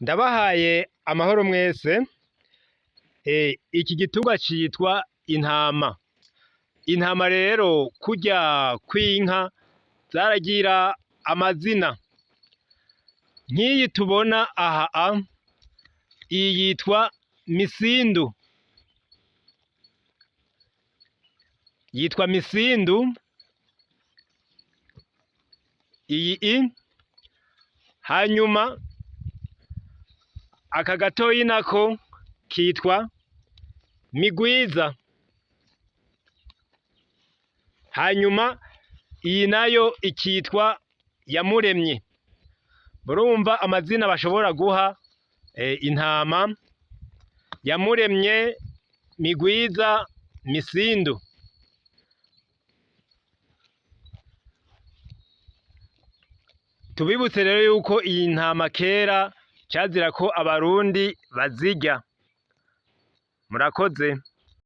Ndabahaye amahoro mwese. Iki gitungwa citwa intama. Intama rero kurya kw'inka zaragira amazina. Nk'iyi tubona aha, iyi yitwa misindu. Yitwa misindu. Iyi hanyuma aka gatoyi nako kitwa migwiza. Hanyuma iyi nayo ikitwa yamuremye. Murumva amazina bashobora guha intama: yamuremye, migwiza, misindu. Tubibutse rero yuko iyi ntama kera cazira ko abarundi bazirya. Murakoze.